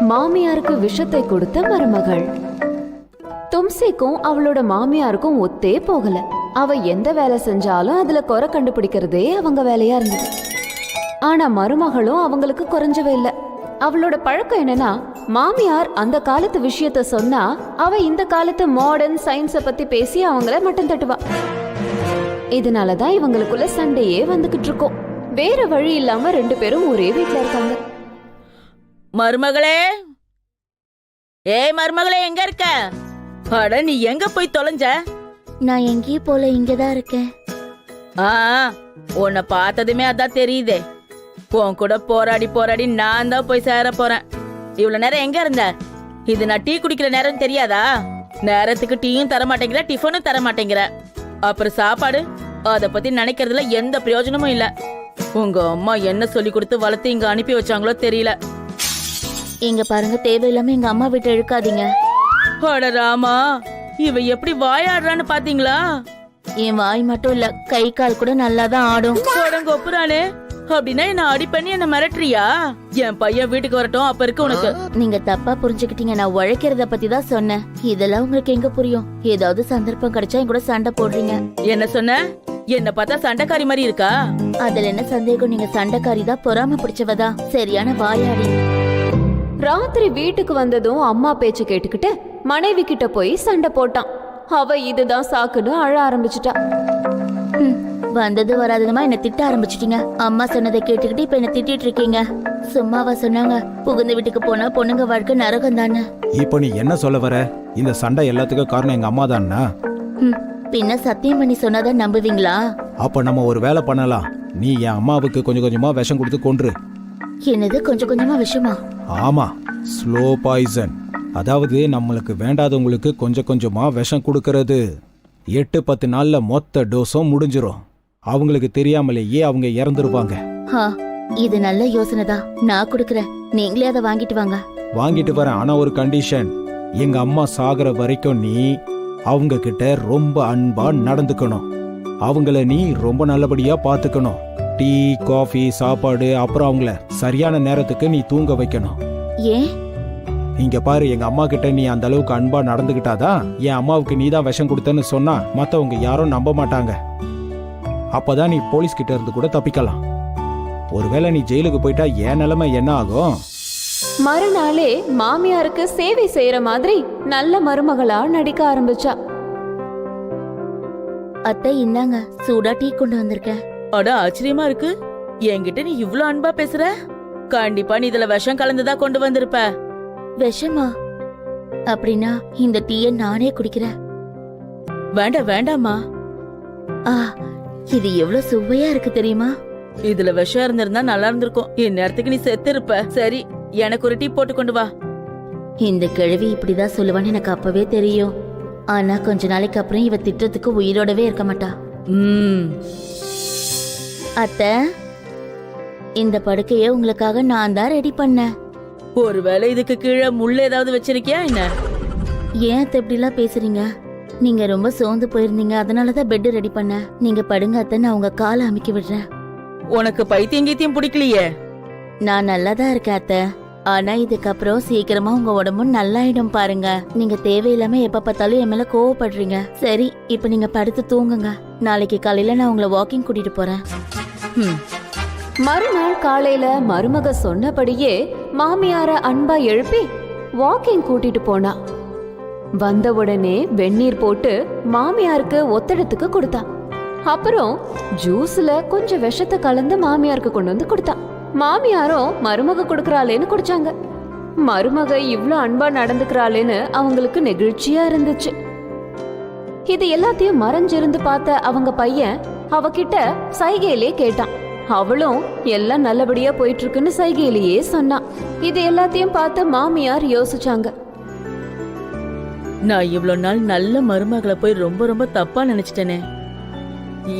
மாமியாருக்கு விஷத்தை கொடுத்த மருமகள். தும்சிக்கும் அவளோட மாமியாருக்கும் ஒத்தே போகல. அவ எந்த வேலை செஞ்சாலும் அதுல குறை கண்டுபிடிக்கிறதே அவங்க வேலையா இருந்தது. ஆனா மருமகளும் அவங்களுக்கு குறைஞ்சவே இல்ல. அவளோட பழக்கம் என்னன்னா, மாமியார் அந்த காலத்து விஷயத்த சொன்னா அவ இந்த காலத்து மாடர்ன் சயின்ஸ பத்தி பேசி அவங்கள மட்டம் தட்டுவா. இதனாலதான் இவங்களுக்குள்ள சண்டையே வந்துகிட்டு இருக்கோம். வேற வழி இல்லாம 2 பேரும் ஒரே வீட்டுல இருக்காங்க. மருமகளே, ஏய் மருமகளே, எங்க இருக்க? அட, நீ எங்க போய் தொலைஞ்ச? நான் எங்கேயும் போல, இங்கதான் இருக்கேன். உன்னை பார்த்ததுமே அதான் தெரியுதே. உன் கூட போராடி போராடி நான் தான் போய் சேர போறேன். இவ்வளவு நேரம் எங்க இருந்த? இது நான் டீ குடிக்கிற நேரம் தெரியாதா? நேரத்துக்கு டீயும் தர மாட்டேங்கிற, டிஃபனும் தர மாட்டேங்கிற. அப்புறம் சாப்பாடு, அத பத்தி நினைக்கிறதுல எந்த பிரயோஜனமும் இல்ல. உங்க அம்மா என்ன சொல்லி கொடுத்து வளர்த்து இங்க அனுப்பி வச்சாங்களோ தெரியல. இங்க பாருங்க, தேவையில்லாம எங்க அம்மா வீட்டை இழுக்காதீங்க. அட ராமா, இவ எப்படி வாயாடுறான்னு பாத்தீங்களா? என் வாய் மட்டும் இல்ல, கை கால் கூட நல்லாதான் ஆடும். ஒப்புறானே, அப்படின்னா என்ன அடி பண்ணி என்ன மிரட்டுறியா? என் பையன் வீட்டுக்கு வரட்டும், அப்ப இருக்கு உனக்கு. நீங்க தப்பா புரிஞ்சுக்கிட்டீங்க. நான் உழைக்கிறத பத்தி தான் சொன்னேன். இதெல்லாம் உங்களுக்கு எங்க புரியும்? ஏதாவது சந்தர்ப்பம் கிடைச்சா என் கூட சண்டை போடுறீங்க. என்ன சொன்ன? என்ன பார்த்தா சண்டைக்காரி மாதிரி இருக்கா? அதுல என்ன சந்தேகம்? நீங்க சண்டைக்காரி தான், பொறாம பிடிச்சவதா, சரியான வாயாடி. ராத்திரி வீட்டுக்கு வந்ததும் அம்மா பேச்சு கேட்டுக்கிட்டு மனைவி கிட்ட போய் சண்டை போட்டான். அவ இதுதான் சாக்குன்னு அழ ஆரம்பிச்சுட்டா. வந்தது வராததுமா என்ன திட்ட ஆரம்பிச்சிட்டீங்க. அம்மா சொன்னதை கேட்டுக்கிட்டு இப்ப என்ன திட்டிட்டு இருக்கீங்க. சும்மாவா சொன்னாங்க, புகுந்த வீட்டுக்கு போனா பொண்ணுங்க வாழ்க்கை நரகம் தானே. இப்போ நீ என்ன சொல்ல வர? இந்த சண்டை எல்லாத்துக்கும் காரணம் எங்க அம்மா தானா? பின்ன சத்தியம் பண்ணி சொன்னாதான் நம்புவீங்களா? அப்ப நம்ம ஒரு வேலை பண்ணலாம். நீ என் அம்மாவுக்கு கொஞ்சம் கொஞ்சமா விஷம் கொடுத்து கொன்று. என்னது கொஞ்சம் கொஞ்சமா விஷமா? ஆமா, ஸ்லோ பாய்சன். அதாவது நம்மளுக்கு வேண்டாதவங்களுக்கு கொஞ்சம் கொஞ்சமா விஷம் கொடுக்கறது. 8-10 நாள்ல மொத்த டோஸும் முடிஞ்சிரும். அவங்களுக்கு தெரியாமலேயே அவங்க இறந்துருவாங்க. இது நல்ல யோசனை தான். நான் கொடுக்கறேன், நீங்களே அதை வாங்கிட்டு வாங்க. வாங்கிட்டு வரேன், ஆனா ஒரு கண்டிஷன். எங்க அம்மா சாகுற வரைக்கும் நீ அவங்க கிட்ட ரொம்ப அன்பா நடந்துக்கணும். அவங்கள நீ ரொம்ப நல்லபடியா பாத்துக்கணும். டீ, காஃபி, சாப்பாடு, அப்புறம் அவங்கள சரியான நேரத்துக்கு நீ தூங்க வைக்கணும். ஏன்? இங்க பாரு, எங்க அம்மா கிட்ட நீ அந்த அளவுக்கு அன்பா நடந்துகிட்டாதான் என் அம்மாவுக்கு நீ தான் விஷம் கொடுத்தன்னு சொன்னா மத்தவங்க யாரும் நம்ப மாட்டாங்க. அப்பதான் நீ போலீஸ் கிட்ட இருந்து கூட தப்பிக்கலாம். ஒருவேளை நீ ஜெயிலுக்கு போயிட்டா என் நிலைமை என்ன ஆகும்? மறுநாளே மாமியாருக்கு சேவை செய்யற மாதிரி நல்ல மருமகளா நடிக்க ஆரம்பிச்சா. அத்தை, இந்தாங்க சூடா டீ கொண்டு வந்திருக்கேன். அட, ஆச்சரியமா இருக்கு. என்கிட்ட நீ இவ்ளோ அன்பா பேசுற. கண்டிப்பா நீ இதுல விஷம் கலந்துதா கொண்டு வந்திருப்ப. விஷமா? அப்படின்னா இந்த டீயை நானே குடிக்கிறேன். வேண்டாம் வேண்டாமா. இது எவ்வளவு சுவையா இருக்கு தெரியுமா? இதுல விஷம் இருந்திருந்தா நல்லா இருந்திருக்கும். இந்நேரத்துக்கு நீ செத்து இருப்ப. சரி, எனக்கு ஒரு டீ போட்டு கொண்டு வா. இந்த கிழவி இப்படிதான் சொல்லுவான்னு எனக்கு அப்பவே தெரியும். ஆனா கொஞ்ச நாளைக்கு அப்புறம் இவ திட்டத்துக்கு உயிரோடவே இருக்க மாட்டா. அத்தை, இந்த படுக்கைய உங்களுக்காக நான் தான் ரெடி பண்ணேன். ஒருவேளை இதுக்கு கீழே முள்ள ஏதாவது வச்சிருக்கியா என்ன? ஏன் அத்தை இப்படிலாம் பேசுறீங்க? நீங்க ரொம்ப சோர்ந்து போயிருந்தீங்க, அதனாலதான் பெட் ரெடி பண்ண. நீங்க படுங்க அத்தை, நான் உங்க காலை அமுக்கி விடுறேன். உனக்கு பைத்தியம் கீத்தியம் பிடிக்கலையே? நான் நல்லாதான் இருக்கேன் அத்தை. ஆனா இதுக்கப்புறம் சீக்கிரமா உங்க உடம்பும் நல்லாயிடும் பாருங்க. நீங்க தேவையில்லாம எப்ப பார்த்தாலும் என் மேல கோவப்படுறீங்க. சரி, இப்ப நீங்க படுத்து தூங்குங்க. நாளைக்கு காலையில நான் உங்களை வாக்கிங் கூட்டிட்டு போறேன். மறுநாள் காலையில மருமக சொன்னபடியே மாமியார அன்பா எழுப்பி வாக்கிங் கூட்டிட்டு போனா. வந்த உடனே வெந்நீர் போட்டு மாமியாருக்கு ஒத்தடத்துக்கு கொடுத்தா. அப்புறம் ஜூஸ்ல கொஞ்சம் விஷத்தை கலந்து மாமியாருக்கு கொண்டு வந்து கொடுத்தா. மாமியாரும் மருமக கொடுக்கறாளேன்னு குடிச்சாங்க. மருமக இவ்ளோ அன்பா நடந்துக்கிறாளேன்னு அவங்களுக்கு நெகிழ்ச்சியா இருந்துச்சு. இது எல்லாத்தையும் மறைஞ்சிருந்து பார்த்த அவங்க பையன் அவகிட்ட சைகையிலே கேட்டான். அவளும் எல்லாம் நல்லபடியா போயிட்டு இருக்குன்னு சைகையிலேயே சொன்னான். இது எல்லாத்தையும் பார்த்து மாமியார் யோசிச்சாங்க. நான் இவ்வளவு நாள் நல்ல மருமகளை போய் ரொம்ப ரொம்ப தப்பா நினைச்சிட்டேனே.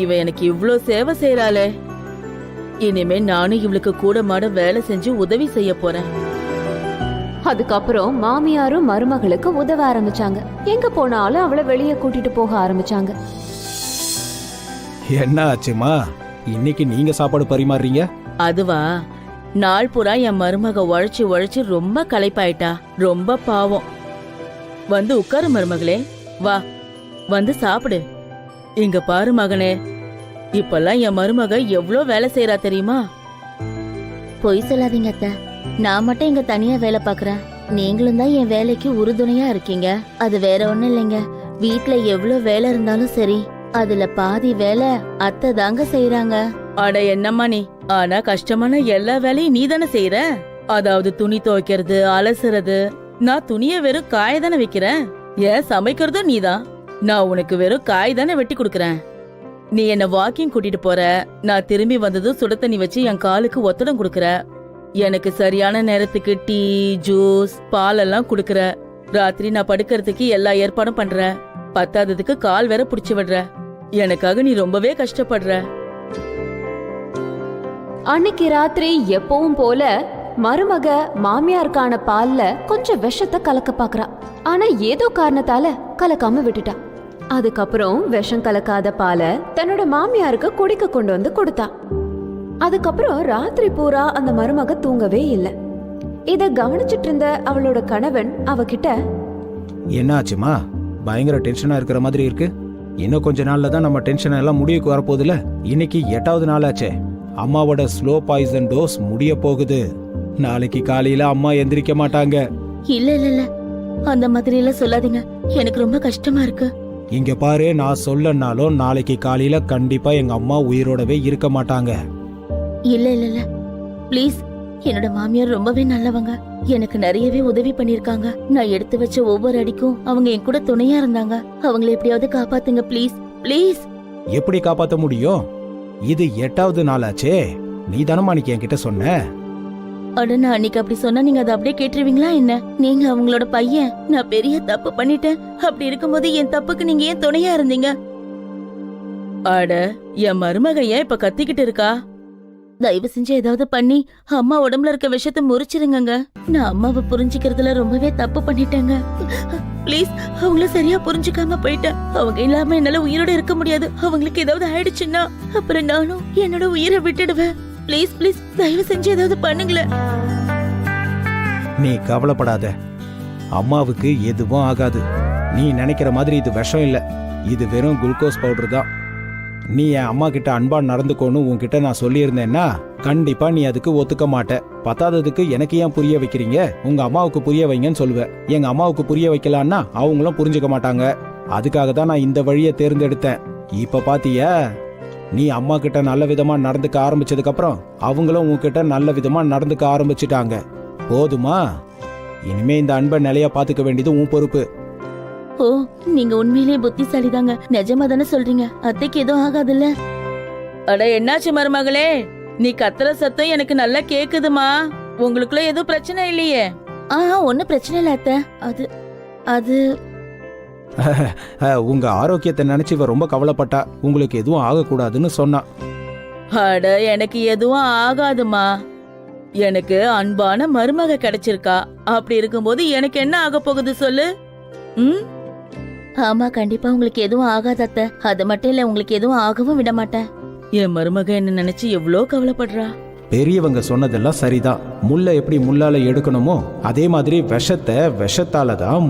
இவ எனக்கு இவ்ளோ சேவை செய்யறாளே. இனிமே நானும் இவளுக்கு கூட மாட வேலை செஞ்சு உதவி செய்ய போறேன். அதுக்கப்புறம் மாமியாரும் மருமகளுக்கு உதவ ஆரம்பிச்சாங்க. எங்க போனாலும் அவளை வெளியே கூட்டிட்டு போக ஆரம்பிச்சாங்க. என்ன ஆச்சுமா, இன்னைக்கு நீங்க சாப்பாடு பரிமாறுறீங்க? அதுவா, நாள் பூரா என் மருமக உழைச்சு உழைச்சு ரொம்ப களைப்பாயிட்டா. ரொம்ப பாவம். வந்து உட்காரு மருமகளே, வா வந்து சாப்பிடு. இங்க பாரு மகனே, இப்பெல்லாம் என் மருமக எவ்ளோ வேலை செய்யறா தெரியுமா? பொய் சொல்லாதீங்க அத்தை. நான் மட்டும் இங்க தனியா வேலை பாக்குறேன். நீங்களும் தான் என் வேலைக்கு உறுதுணையா இருக்கீங்க. அது வேற ஒண்ணும் இல்லைங்க. வீட்ல எவ்வளவு வேலை இருந்தாலும் சரி, அதுல பாதி வேலை அத்தை தாங்க செய்யறாங்க. அட என்னம்மா நீ, ஆனா கஷ்டமான எல்லா வேலையும் நீ தானே செய்யற. அதாவது துணி துவைக்கிறது, அலசுறது. நான் துணிய வெறும் காய தானே வைக்கிறேன். ஏன் சமைக்கிறதும் நீதான். நான் உனக்கு வெறும் காய் தானே வெட்டி கொடுக்கறேன். நீ என்ன வாக்கிங் கூட்டிட்டு போற, நான் திரும்பி வந்ததும் சுட தண்ணி வச்சு என் காலுக்கு ஒத்தடம் கொடுக்கற. எனக்கு சரியான நேரத்துக்கு டீ, ஜூஸ், பால் எல்லாம் குடுக்கற. ராத்திரி நான் படுக்கிறதுக்கு எல்லா ஏற்பாடும் பண்ற. பத்தாததுக்கு கால் வேற புடிச்சு விடுற. எனக்காக நீ ரொம்பவே கஷ்டப்படுற. அன்னைக்கு ராத்திரி எப்பவும் போல மருமக மாமியாருக்கான பால்ல கொஞ்சம் விஷத்தை கலக்க பாக்குறா. ஆனா ஏதோ காரணத்தால கலக்காம விட்டுட்டா. அதுக்கப்புறம் விஷம் கலக்காத பாலை தன்னோட மாமியாருக்கு குடிக்க கொண்டு வந்து கொடுத்தா. அதுக்கப்புறம் ராத்திரி பூரா அந்த மருமக தூங்கவே இல்லை. இத கவனிச்சிட்டு இருந்த அவளோட கணவன் அவகிட்ட, என்ன ஆச்சுமா? பயங்கர டென்ஷனா இருக்கிற மாதிரி இருக்கு. இன்னும் கொஞ்ச நாள்ல தான் நம்ம டென்ஷன் எல்லாம் முடிவுக்கு வரப்போகுதுல. இன்னைக்கு 8வது நாளாச்சே. அம்மாவோட ஸ்லோ பாய்சன் டோஸ் முடிய போகுது. நாளைக்கு காலையில அம்மா எந்திரிக்க மாட்டாங்க. இல்ல இல்ல இல்ல, அந்த மாதிரி எல்லாம் சொல்லாதீங்க. எனக்கு ரொம்ப கஷ்டமா இருக்கு. இங்க பாரு, நான் சொல்லனாலும் நாளைக்கு காலையில கண்டிப்பா எங்க அம்மா உயிரோடவே இருக்க மாட்டாங்க. இல்ல இல்ல இல்ல, ப்ளீஸ். என்னோட மாமியார் ரொம்பவே நல்லவங்க. எனக்கு நிறையவே உதவி பண்ணிருக்காங்க. நான் எடுத்து வச்ச ஒவ்வொரு அடிக்கும் அவங்க என் கூட துணையா இருந்தாங்க. அவங்களை எப்படியாவது காப்பாத்துங்க ப்ளீஸ், ப்ளீஸ். எப்படி காப்பாத்த முடியும்? இது 8வது நாளாச்சே. நீ தானமா அன்னைக்கு என்கிட்ட சொன்ன. அட, நான் அன்னைக்கு அப்படி சொன்னா நீங்க அதை அப்படியே கேட்டுருவீங்களா என்ன? நீங்க அவங்களோட பையன். நான் பெரிய தப்பு பண்ணிட்டேன். அப்படி இருக்கும்போது என் தப்புக்கு நீங்க ஏன் துணையா இருந்தீங்க? அட, என் மருமக ஏன் இப்ப கத்திக்கிட்டு இருக்கா? தயவு செஞ்சு ஏதாவது பண்ணி அம்மா உடம்புல இருக்க விஷத்தை முறிச்சிருங்க. நான் அம்மாவை புரிஞ்சுக்கிறதுல ரொம்பவே தப்பு பண்ணிட்டேங்க. ப்ளீஸ், அவங்கள சரியா புரிஞ்சுக்காம போயிட்டேன். அவங்க இல்லாம என்னால உயிரோட இருக்க முடியாது. அவங்களுக்கு ஏதாவது ஆயிடுச்சுன்னா அப்புறம் நானும் என்னோட உயிரை விட்டுடுவேன். ப்ளீஸ் ப்ளீஸ், தயவு செஞ்சு ஏதாவது பண்ணுங்களேன். நீ கவலைப்படாத. அம்மாவுக்கு எதுவும் ஆகாது. நீ நினைக்கிற மாதிரி இது விஷம் இல்ல. இது வெறும் குளுக்கோஸ் பவுடர் தான். நீ என் அம்மா கிட்ட அன்பா நடந்துக்கோன்னு உன்கிட்ட நான் சொல்லியிருந்தேன்னா கண்டிப்பா நீ அதுக்கு ஒத்துக்க மாட்ட. பத்தாததுக்கு எனக்கு ஏன் புரிய வைக்கிறீங்க, உங்க அம்மாவுக்கு புரிய வைங்கன்னு சொல்லுவேன். எங்க அம்மாவுக்கு புரிய வைக்கலான்னா அவங்களும் புரிஞ்சுக்க மாட்டாங்க. அதுக்காக தான் நான் இந்த வழியை தேர்ந்தெடுத்தேன். இப்ப பாத்தியா, நீ அம்மா கிட்ட நல்ல விதமா நடந்துக்க ஆரம்பிச்சதுக்கு அப்புறம் அவங்களும் உன்கிட்ட நல்ல விதமா நடந்துக்க ஆரம்பிச்சுட்டாங்க. போதுமா? இனிமே இந்த அன்பை நிலையா பாத்துக்க வேண்டியது உன் பொறுப்பு. ஓ, நீங்க உண்மையிலேயே புத்திசாலி தாங்க. நிஜமா தானே சொல்றீங்க? அத்தைக்கு எதுவும் ஆகாதுல்ல? அட, என்னாச்சு மருமகளே? நீ கத்துற சத்தம் எனக்கு நல்லா கேக்குதுமா. உங்களுக்குள்ள எதுவும் பிரச்சனை இல்லையே? ஒன்னும் பிரச்சனை இல்ல அத்தை. அது அது உங்க ஆரோக்கியத்தை நினைச்சு இவ ரொம்ப கவலைப்பட்டா. உங்களுக்கு எதுவும் ஆகக்கூடாதுன்னு சொன்னா. அட, எனக்கு எதுவும் ஆகாதுமா. எனக்கு அன்பான மருமக கிடைச்சிருக்கா. அப்படி இருக்கும்போது எனக்கு என்ன ஆக போகுது சொல்லு? ஆமா, கண்டிப்பா உங்களுக்கு எதுவும் ஆகாது அத்தை. அது மட்டும் இல்ல, உங்களுக்கு எதுவும் ஆகவும் விட மாட்டேன். என் மருமக என்ன நினைச்சு எவ்வளோ கவலைப்படுறா. பெரியவங்க சொன்னதெல்லாம் சரிதான். முல்லை எப்படி முள்ளால எடுக்கணுமோ அதே மாதிரி விஷத்தை விஷத்தால தான்